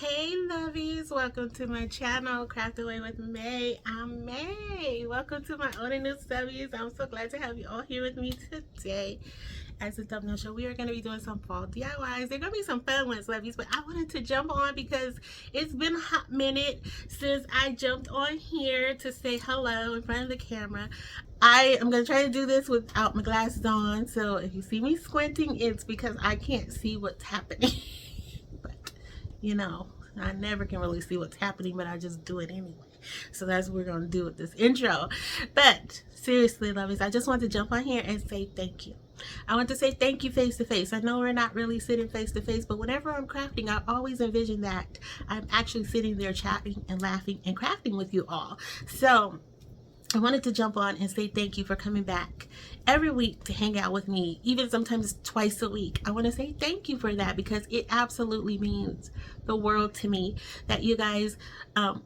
Hey lovies, welcome to my channel, Craft Away with May. I'm May. Welcome to my own and new stubbies. I'm so glad to have you all here with me today. As a thumbnail show, we are going to be doing some fall DIYs. They're going to be some fun ones, lovies, but I wanted to jump on because it's been a hot minute since I jumped on here to say hello in front of the camera. I am going to try to do this without my glasses on, so if you see me squinting, it's because I can't see what's happening. You know, I never can really see what's happening, but I just do it anyway. So that's what we're going to do with this intro. But seriously, lovies, I just want to jump on here and say thank you. I want to say thank you face to face. I know we're not really sitting face to face, but whenever I'm crafting, I always envision that I'm actually sitting there chatting and laughing and crafting with you all. So I wanted to jump on and say thank you for coming back every week to hang out with me, even sometimes twice a week. I want to say thank you for that because it absolutely means the world to me that you guys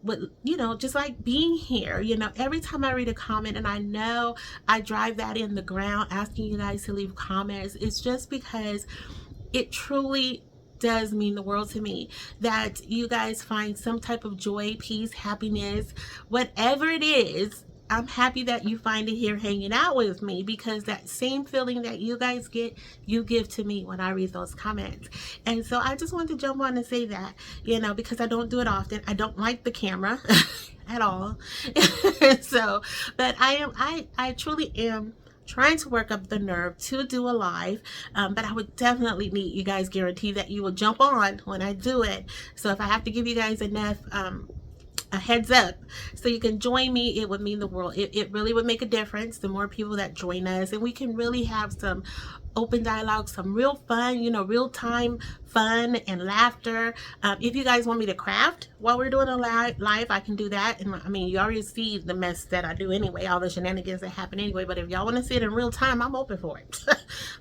would, just like being here. Every time I read a comment, and I know I drive that in the ground asking you guys to leave comments, it's just because it truly does mean the world to me that you guys find some type of joy, peace, happiness, whatever it is. I'm happy that you find it here hanging out with me, because that same feeling that you guys get, you give to me when I read those comments. And so I just wanted to jump on and say that, because I don't do it often. I don't like the camera at all. So, but I truly am trying to work up the nerve to do a live, but I would definitely need you guys guarantee that you will jump on when I do it. So if I have to give you guys enough a heads up so you can join me, it would mean the world. It really would make a difference, the more people that join us, and we can really have some open dialogue, some real fun, real time fun and laughter. If you guys want me to craft while we're doing a live, I can do that. And I mean, you already see the mess that I do anyway, all the shenanigans that happen anyway, but if y'all want to see it in real time, I'm open for it.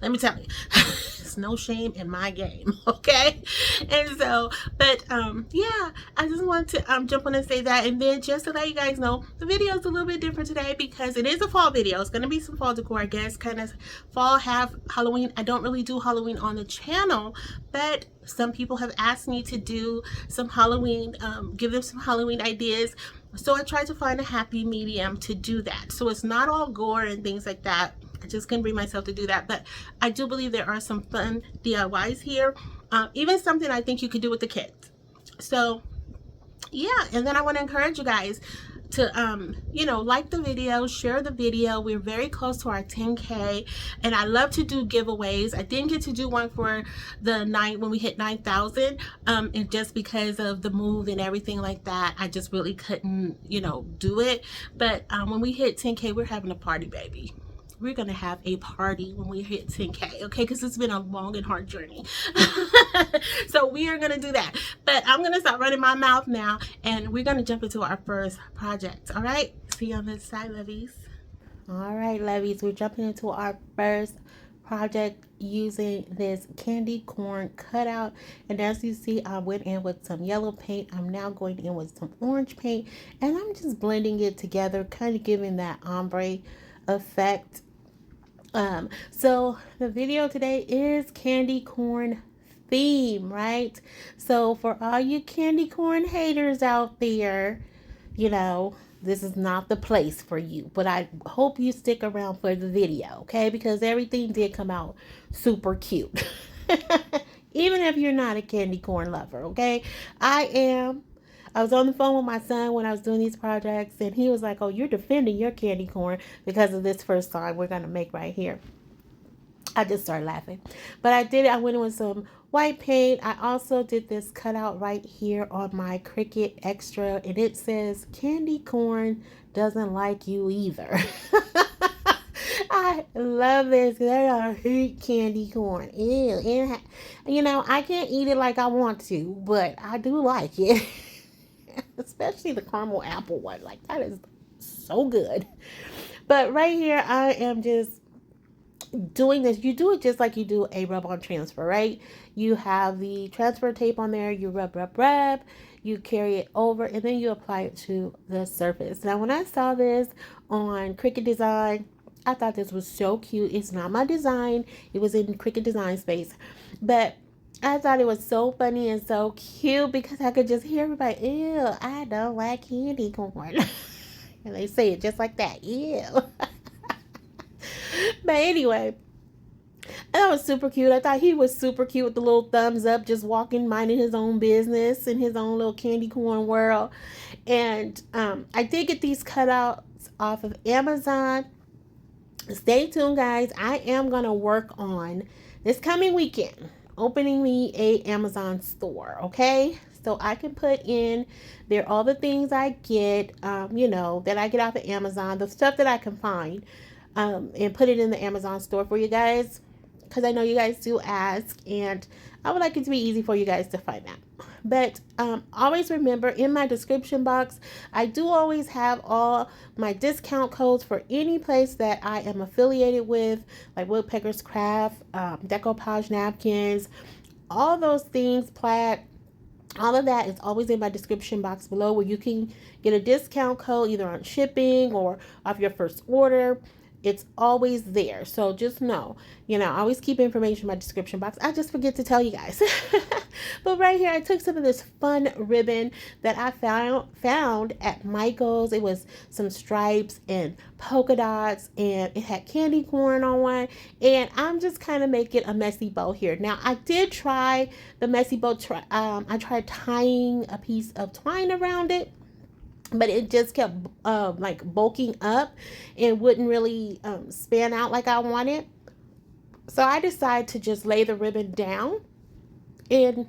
Let me tell you, it's no shame in my game. Okay. And so, but yeah, I just want to jump on and say that. And then just to let you guys know, the video is a little bit different today because it is a fall video. It's going to be some fall decor, I guess, kind of fall, half Halloween. I don't really do Halloween on the channel, but some people have asked me to do some Halloween, give them some Halloween ideas. So I tried to find a happy medium to do that. So it's not all gore and things like that. I just couldn't bring myself to do that. But I do believe there are some fun DIYs here. Even something I think you could do with the kids. So yeah, and then I want to encourage you guys to like the video, share the video. We're very close to our 10K, and I love to do giveaways. I didn't get to do one for the night when we hit 9,000, and just because of the move and everything like that, I just really couldn't do it. But when we hit 10K, we're having a party, baby. We're gonna have a party when we hit 10K, okay? Because it's been a long and hard journey. So we are gonna do that. But I'm gonna stop running my mouth now, and we're gonna jump into our first project. All right, see you on this side, lovies. All right, lovies, we're jumping into our first project using this candy corn cutout. And as you see, I went in with some yellow paint. I'm now going in with some orange paint, and I'm just blending it together, kind of giving that ombre effect. So the video today is candy corn theme, right? So for all you candy corn haters out there, this is not the place for you, but I hope you stick around for the video, okay? Because everything did come out super cute. Even if you're not a candy corn lover, okay? I am. I was on the phone with my son when I was doing these projects, and he was like, oh, you're defending your candy corn because of this first sign we're going to make right here. I just started laughing. But I did it. I went in with some white paint. I also did this cutout right here on my Cricut Extra, and it says, candy corn doesn't like you either. I love this because I hate candy corn. Ew. I can't eat it like I want to, but I do like it. Especially the caramel apple one. Like, that is so good. But right here, I am just doing this. You do it just like you do a rub-on transfer, right? You have the transfer tape on there. You rub. You carry it over, and then you apply it to the surface. Now, when I saw this on Cricut Design, I thought this was so cute. It's not my design. It was in Cricut Design Space. But I thought it was so funny and so cute because I could just hear everybody, ew, I don't like candy corn. And they say it just like that, ew. But anyway, that was super cute. I thought he was super cute with the little thumbs up, just walking, minding his own business in his own little candy corn world. And I did get these cutouts off of Amazon. Stay tuned, guys. I am going to work on this coming weekend opening me a Amazon store, okay? So I can put in there all the things I get, that I get off of Amazon, the stuff that I can find, and put it in the Amazon store for you guys, because I know you guys do ask, and I would like it to be easy for you guys to find that. But always remember, in my description box, I do always have all my discount codes for any place that I am affiliated with, like Woodpecker's Craft, Decoupage napkins, all those things, Plaid. All of that is always in my description box below, where you can get a discount code either on shipping or off your first order. It's always there. So just know, I always keep information in my description box. I just forget to tell you guys. But right here, I took some of this fun ribbon that I found at Michael's. It was some stripes and polka dots, and it had candy corn on one. And I'm just kind of making a messy bow here. Now, I did try the messy bow. I tried tying a piece of twine around it, but it just kept like bulking up and wouldn't really span out like I wanted. So I decided to just lay the ribbon down, and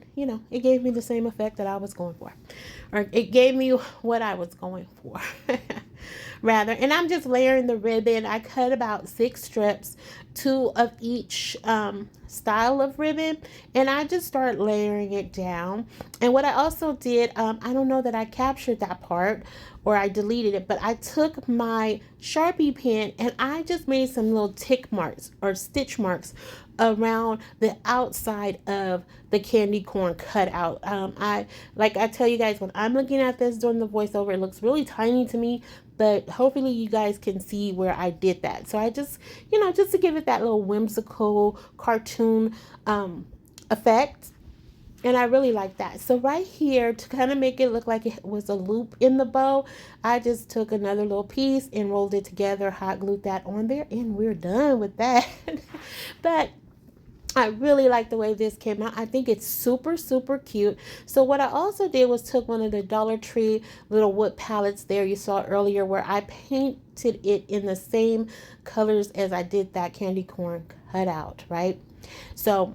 it gave me the same effect that I was going for, or it gave me what I was going for. Rather. And I'm just layering the ribbon. I cut about 6 strips, 2 of each style of ribbon, and I just start layering it down. And what I also did, I don't know that I captured that part or I deleted it, but I took my Sharpie pen and I just made some little tick marks or stitch marks around the outside of the candy corn cutout. I tell you guys, when I'm looking at this during the voiceover, it looks really tiny to me, but hopefully you guys can see where I did that. So I just, just to give it that little whimsical cartoon effect. And I really like that. So right here, to kind of make it look like it was a loop in the bow, I just took another little piece and rolled it together, hot glued that on there, and we're done with that. But I really like the way this came out. I think it's super, super cute. So what I also did was took one of the Dollar Tree little wood palettes there you saw earlier, where I painted it in the same colors as I did that candy corn cutout, right? So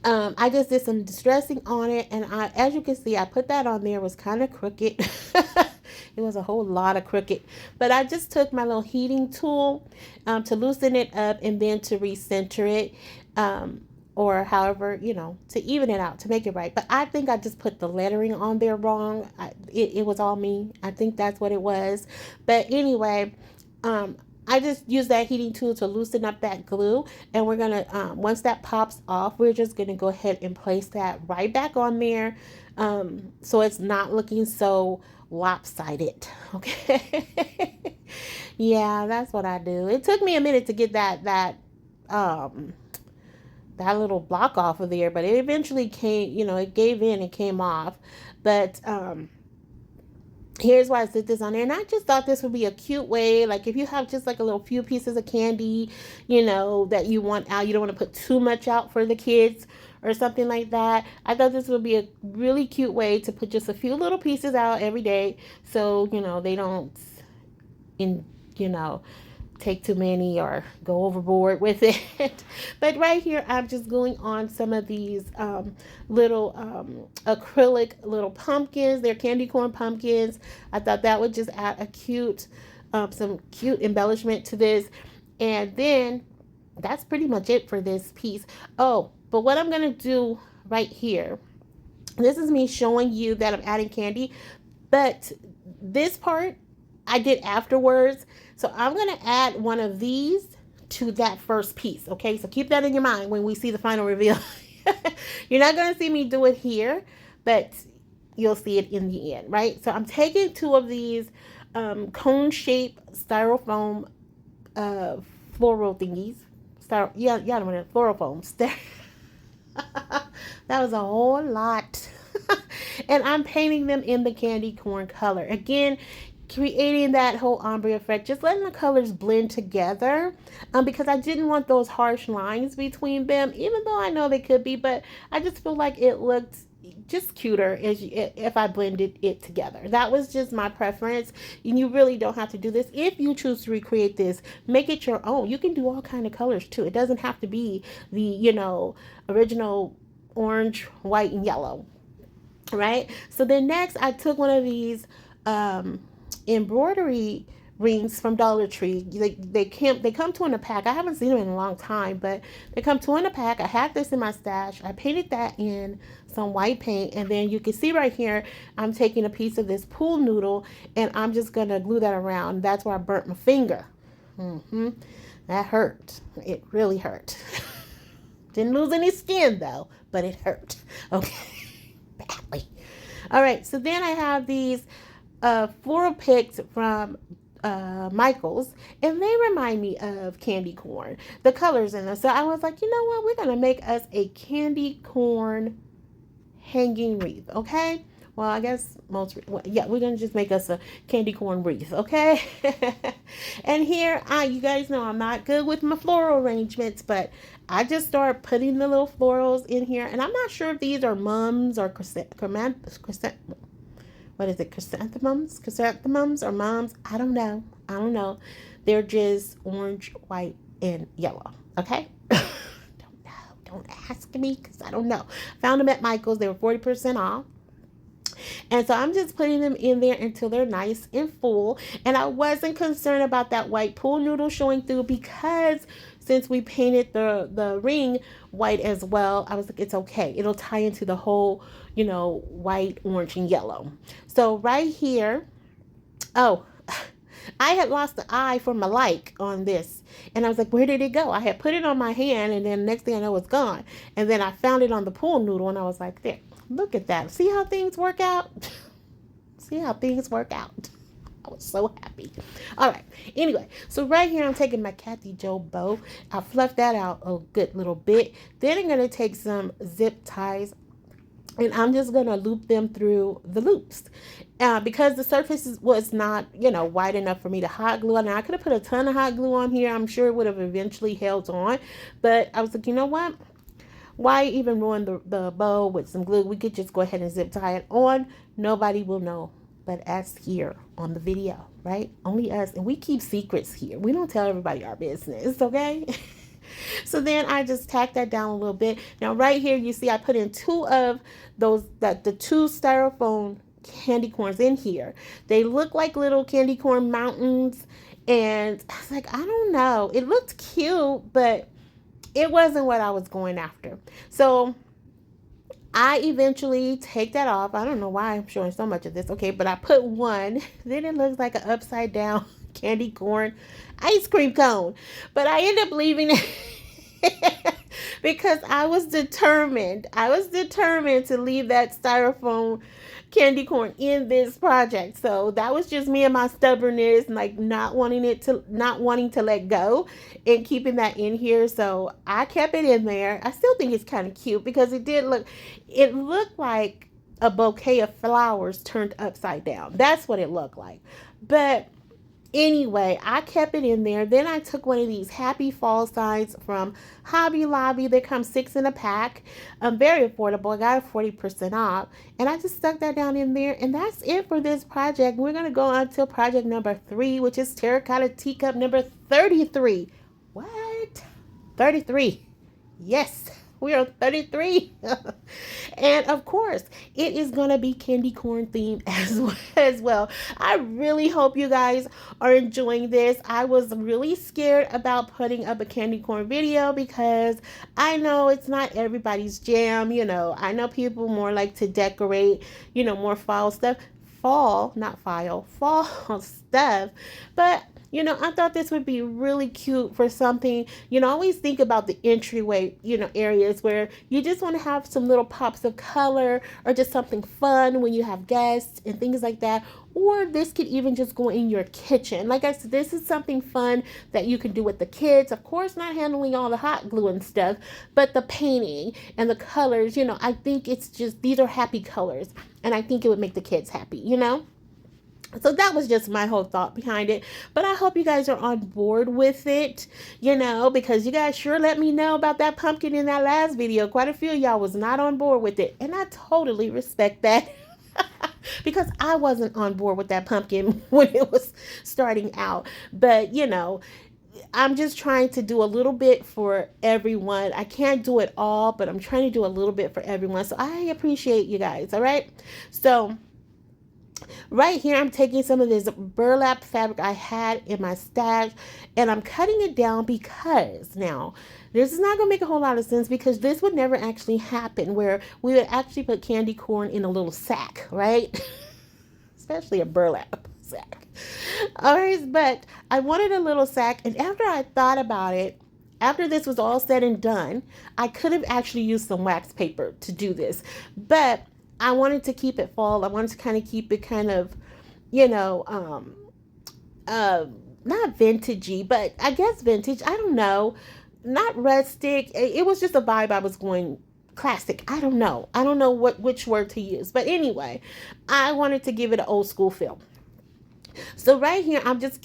I just did some distressing on it, and as you can see, I put that on there. It was kind of crooked. It was a whole lot of crooked, but I just took my little heating tool to loosen it up and then to recenter it, or however, to even it out, to make it right. But I think I just put the lettering on there wrong. It was all me. I think that's what it was. But anyway, I just use that heating tool to loosen up that glue, and we're going to, once that pops off, we're just going to go ahead and place that right back on there, so it's not looking so lopsided, okay? Yeah, that's what I do. It took me a minute to get that little block off of there, but it eventually came, it gave in and came off. But here's why I set this on there. And I just thought this would be a cute way, like if you have just like a little few pieces of candy, that you want out, you don't want to put too much out for the kids or something like that. I thought this would be a really cute way to put just a few little pieces out every day, so they don't take too many or go overboard with it. But right here, I'm just going on some of these little acrylic little pumpkins. They're candy corn pumpkins. I thought that would just add a cute, some cute embellishment to this. And then that's pretty much it for this piece. Oh, but what I'm gonna do right here, this is me showing you that I'm adding candy, but this part I did afterwards. So I'm going to add one of these to that first piece. Okay, so keep that in your mind when we see the final reveal. You're not going to see me do it here, but you'll see it in the end, right? So I'm taking 2 of these cone shape styrofoam floral thingies. Yeah, floral foams. That was a whole lot. And I'm painting them in the candy corn color. Again, creating that whole ombre effect, just letting the colors blend together, because I didn't want those harsh lines between them, even though I know they could be, but I just feel like it looked just cuter if I blended it together. That was just my preference, and you really don't have to do this. If you choose to recreate this, make it your own. You can do all kind of colors too. It doesn't have to be the, original orange, white, and yellow, right? So then next I took one of these embroidery rings from Dollar Tree. They come two in a pack. I haven't seen them in a long time, but they come two in a pack. I had this in my stash. I painted that in some white paint, and then you can see right here I'm taking a piece of this pool noodle and I'm just gonna glue that around. That's where I burnt my finger. That hurt. It really hurt. Didn't lose any skin though, but it hurt. Okay. Badly. All right, so then I have these floral picks from Michaels, and they remind me of candy corn, the colors in them. So I was like, you know what, we're gonna make us a candy corn hanging wreath. Okay, well, I guess we're gonna just make us a candy corn wreath. Okay. And here, you guys know I'm not good with my floral arrangements, but I just start putting the little florals in here, and I'm not sure if these are mums or chrysanthemums or mums. I don't know. They're just orange, white, and yellow. Okay. Don't ask me, because I don't know. Found them at Michael's. They were 40% off. And so I'm just putting them in there until they're nice and full. And I wasn't concerned about that white pool noodle showing through, because since we painted the ring white as well, I was like, it's okay. It'll tie into the whole, white, orange, and yellow. So right here, I had lost the eye for my like on this. And I was like, where did it go? I had put it on my hand, and then next thing I know, it's gone. And then I found it on the pool noodle, and I was like, there, look at that. See how things work out? See how things work out. I was so happy. All right. Anyway, so right here, I'm taking my Kathy Joe bow. I fluffed that out a good little bit. Then I'm going to take some zip ties, and I'm just going to loop them through the loops. Because the surface was not, wide enough for me to hot glue on. Now, I could have put a ton of hot glue on here. I'm sure it would have eventually held on. But I was like, you know what? Why even ruin the bow with some glue? We could just go ahead and zip tie it on. Nobody will know but us here on the video, right? Only us. And we keep secrets here. We don't tell everybody our business, okay? So then I just tack that down a little bit. Now right here, you see I put in two of those, the two styrofoam candy corns in here. They look like little candy corn mountains. And I was like, I don't know. It looked cute, but it wasn't what I was going after. So I eventually take that off. I don't know why I'm showing so much of this. Okay, but I put one. Then it looks like an upside down candy corn ice cream cone. But I ended up leaving it because I was determined. I was determined to leave that styrofoam candy corn in this project. So that was just me and my stubbornness, like not wanting to let go and keeping that in here. So I kept it in there. I still think it's kind of cute because it looked like a bouquet of flowers turned upside down. That's what it looked like. But anyway, I kept it in there. Then I took one of these happy fall signs from Hobby Lobby. They come 6 in a pack. Very affordable. I got it 40% off. And I just stuck that down in there. And that's it for this project. We're going to go on to project number 3, which is terracotta teacup number 33. What? 33. Yes. We are 33. And of course, it is going to be candy corn themed as well. I really hope you guys are enjoying this. I was really scared about putting up a candy corn video because I know it's not everybody's jam. I know people more like to decorate, more fall stuff. Fall stuff. But You know, I thought this would be really cute for something. You know, I always think about the entryway, you know, areas where you just want to have some little pops of color or just something fun when you have guests and things like that. Or this could even just go in your kitchen. Like I said, this is something fun that you can do with the kids. Of course, not handling all the hot glue and stuff, but the painting and the colors, you know, I think it's just, these are happy colors. And I think it would make the kids happy, you know? So that was just my whole thought behind it. But I hope you guys are on board with it, you know, because you guys sure let me know about that pumpkin in that last video. Quite a few of y'all was not on board with it. And I totally respect that. Because I wasn't on board with that pumpkin when it was starting out. But, you know, I'm just trying to do a little bit for everyone. I can't do it all, but I'm trying to do a little bit for everyone. So I appreciate you guys, all right? So right here, I'm taking some of this burlap fabric I had in my stash, and I'm cutting it down because now this is not going to make a whole lot of sense, because this would never actually happen where we would actually put candy corn in a little sack, right? Especially a burlap sack. All right, but I wanted a little sack, and after I thought about it, after this was all said and done, I could have actually used some wax paper to do this, but I wanted to keep it fall. I wanted to kind of keep it kind of, you know, not vintagey, but I guess vintage. I don't know. Not rustic. It was just a vibe I was going classic. I don't know. I don't know which word to use. But anyway, I wanted to give it an old school feel. So right here, I'm just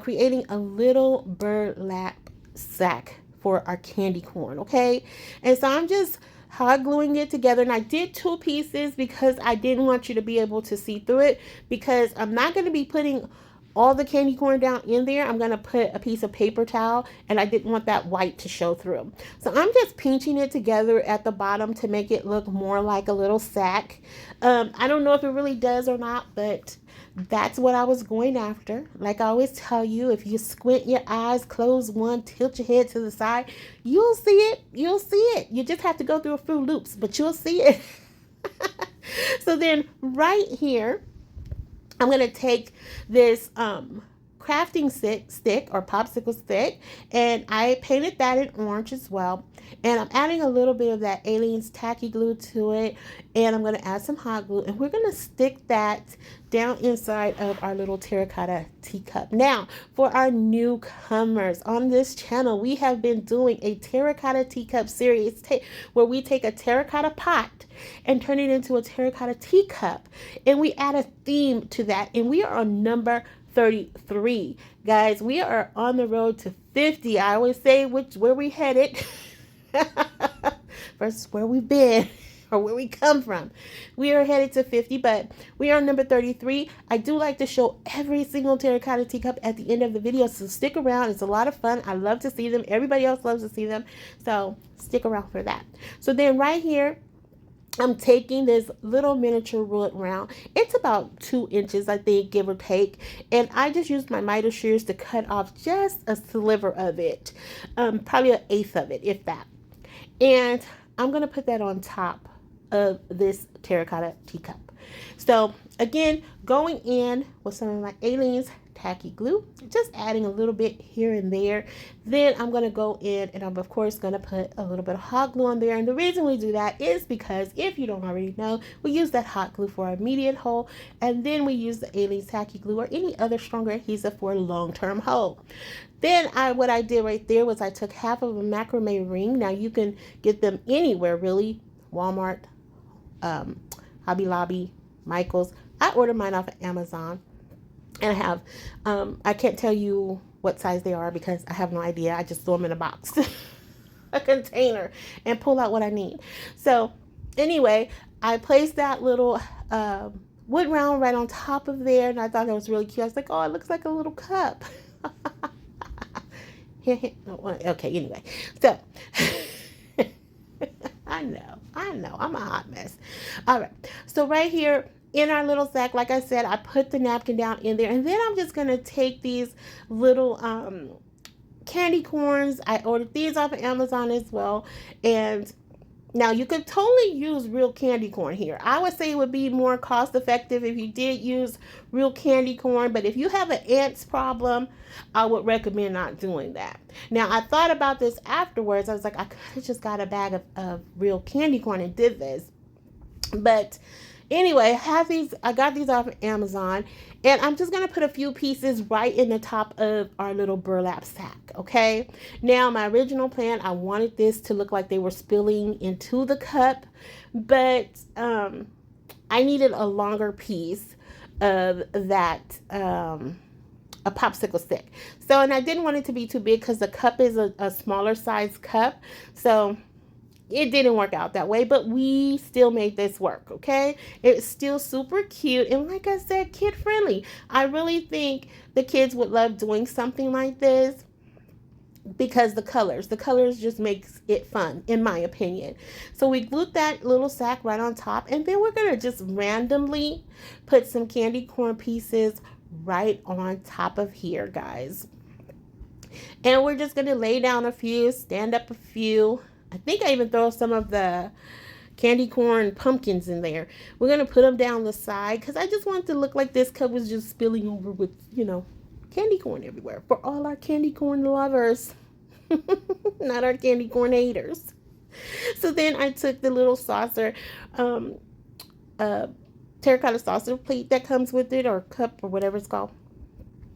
creating a little burlap sack for our candy corn, okay? And so I'm just hot gluing it together, and I did 2 pieces because I didn't want you to be able to see through it, because I'm not going to be putting all the candy corn down in there. I'm going to put a piece of paper towel, and I didn't want that white to show through. So I'm just pinching it together at the bottom to make it look more like a little sack. I don't know if it really does or not, but that's what I was going after. Like I always tell you, if you squint your eyes, close one, tilt your head to the side, you'll see it. You'll see it. You just have to go through a few loops, but you'll see it. So then right here, I'm going to take this crafting stick or popsicle stick, and I painted that in orange as well. And I'm adding a little bit of that Aliens tacky glue to it, and I'm going to add some hot glue, and we're going to stick that down inside of our little terracotta teacup. Now, for our newcomers on this channel, we have been doing a terracotta teacup series where we take a terracotta pot and turn it into a terracotta teacup, and we add a theme to that, and we are on number 33. Guys, we are on the road to 50. I always say where we headed versus where we've been or where we come from. We are headed to 50, but we are on number 33. I do like to show every single terracotta teacup at the end of the video, so stick around. It's a lot of fun. I love to see them. Everybody else loves to see them, so stick around for that. So then right here, I'm taking this little miniature wood round. It's about 2 inches, I think, give or take. And I just used my miter shears to cut off just a sliver of it. Probably 1/8 of it, if that. And I'm going to put that on top of this terracotta teacup. So, again, going in with some of my Aliens tacky glue, just adding a little bit here and there. Then I'm going to go in and I'm of course going to put a little bit of hot glue on there. And the reason we do that is because, if you don't already know, we use that hot glue for our immediate hold, and then we use the Aliens tacky glue or any other stronger adhesive for a long-term hold. Then what I did right there was I took half of a macrame ring. Now you can get them anywhere really, Walmart, Hobby Lobby, Michael's. I ordered mine off of Amazon. And I have, I can't tell you what size they are because I have no idea. I just throw them in a box, a container, and pull out what I need. So anyway, I placed that little wood round right on top of there, and I thought that was really cute. I was like, oh, it looks like a little cup. Okay, anyway. So I know, I'm a hot mess. All right, so right here, in our little sack, like I said, I put the napkin down in there, and then I'm just going to take these little candy corns. I ordered these off of Amazon as well, and Now, you could totally use real candy corn here. I would say it would be more cost effective if you did use real candy corn, but if you have an ants problem, I would recommend not doing that. Now, I thought about this afterwards. I was like, I could have just got a bag of real candy corn and did this. But anyway, I got these off of Amazon, and I'm just gonna put a few pieces right in the top of our little burlap sack. Okay, now my original plan, I wanted this to look like they were spilling into the cup, but I needed a longer piece of that a popsicle stick. So, and I didn't want it to be too big because the cup is a smaller size cup. So it didn't work out that way, but we still made this work. Okay, it's still super cute, and like I said, kid friendly. I really think the kids would love doing something like this because the colors just makes it fun, in my opinion. So we glued that little sack right on top, and then we're gonna just randomly put some candy corn pieces right on top of here, guys. And we're just gonna lay down a few, stand up a few. I think I even throw some of the candy corn pumpkins in there. We're going to put them down the side because I just want it to look like this cup was just spilling over with, candy corn everywhere for all our candy corn lovers, not our candy corn haters. So then I took the little saucer, terracotta saucer plate that comes with it, or cup, or whatever it's called.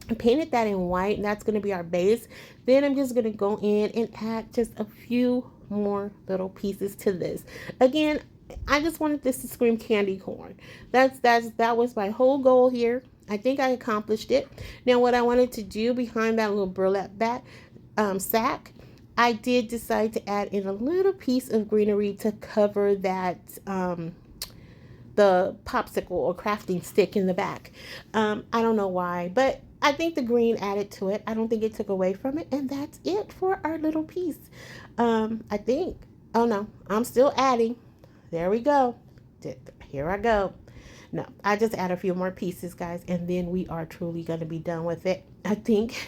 I painted that in white, and that's going to be our base. Then I'm just going to go in and add just a few more little pieces to this. Again, I just wanted this to scream candy corn. That was my whole goal here. I think I accomplished it. Now, what I wanted to do behind that little burlap sack, I did decide to add in a little piece of greenery to cover that the popsicle or crafting stick in the back. I don't know why, but I think the green added to it. I don't think it took away from it. And that's it for our little piece. I think, oh no, I'm still adding. There we go. Here I go. No, I just add a few more pieces, guys, and then we are truly going to be done with it, I think.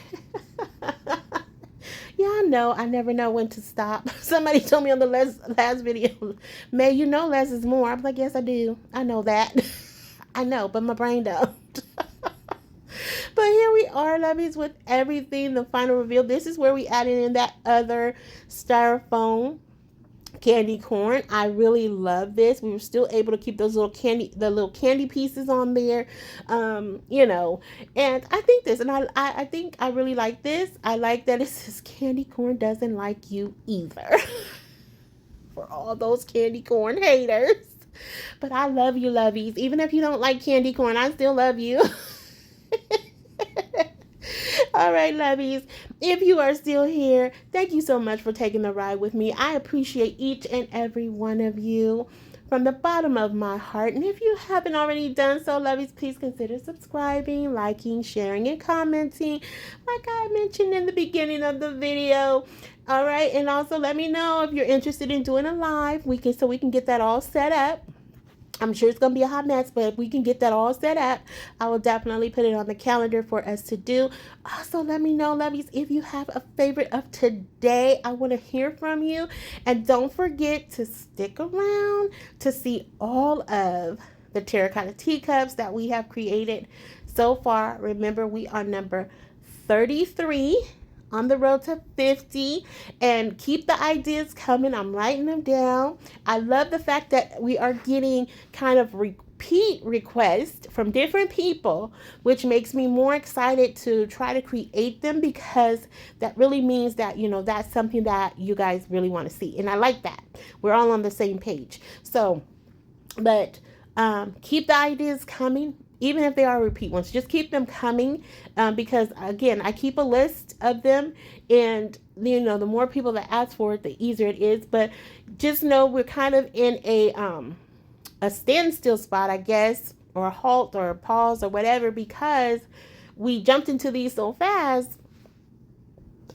Y'all know I never know when to stop. Somebody told me on the last video, May, you know less is more. I'm like, yes, I do. I know that. I know, but my brain don't. But here we are, lovies, with everything, the final reveal. This is where we added in that other styrofoam candy corn. I really love this. We were still able to keep those little candy pieces on there, and I think this, and I think I really like this. I like that it says candy corn doesn't like you either. For all those candy corn haters. But I love you, lovies. Even if you don't like candy corn, I still love you. All right, lovies, if you are still here, thank you so much for taking the ride with me. I appreciate each and every one of you from the bottom of my heart. And if you haven't already done so, lovies, please consider subscribing, liking, sharing, and commenting, like I mentioned in the beginning of the video. All right, and also let me know if you're interested in doing a live. So we can get that all set up. I'm sure it's going to be a hot mess, but if we can get that all set up, I will definitely put it on the calendar for us to do. Also, let me know, lovies, if you have a favorite of today. I want to hear from you. And don't forget to stick around to see all of the terracotta teacups that we have created so far. Remember, we are number 33. On the road to 50, and keep the ideas coming. I'm writing them down. I love the fact that we are getting kind of repeat requests from different people, which makes me more excited to try to create them, because that really means that, that's something that you guys really want to see. And I like that. We're all on the same page. So, but keep the ideas coming. Even if they are repeat ones, just keep them coming, because, again, I keep a list of them, and, the more people that ask for it, the easier it is. But just know we're kind of in a standstill spot, I guess, or a halt or a pause or whatever, because we jumped into these so fast.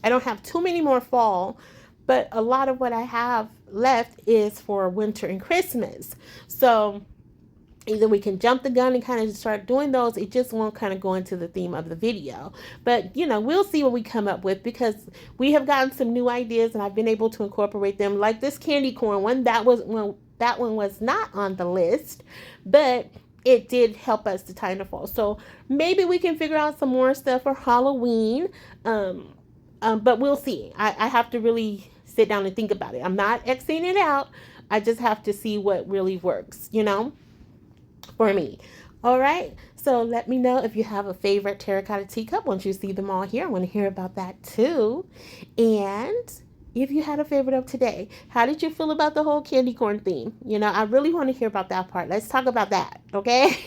I don't have too many more fall, but a lot of what I have left is for winter and Christmas. So either we can jump the gun and kind of start doing those. It just won't kind of go into the theme of the video. But, you know, we'll see what we come up with, because we have gotten some new ideas and I've been able to incorporate them. Like this candy corn one, that one was not on the list, but it did help us to tie in the fall. So maybe we can figure out some more stuff for Halloween. But we'll see. I have to really sit down and think about it. I'm not Xing it out. I just have to see what really works, you know, for me. All right. So let me know if you have a favorite terracotta teacup. Once you see them all here, I want to hear about that too. And if you had a favorite of today, how did you feel about the whole candy corn theme? You know, I really want to hear about that part. Let's talk about that. Okay.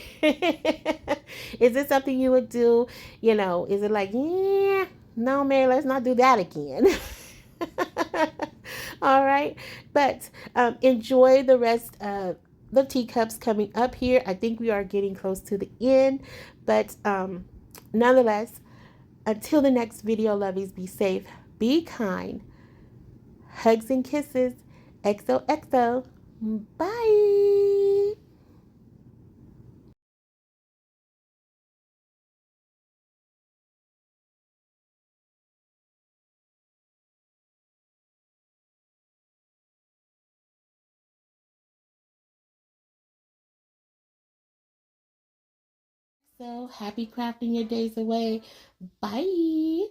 Is this something you would do? You know, is it like, yeah, no, man, let's not do that again. All right. But enjoy the rest of the teacups coming up here. I think we are getting close to the end. But nonetheless, until the next video, lovies, be safe, be kind. Hugs and kisses. XOXO. Bye. So happy crafting your days away. Bye.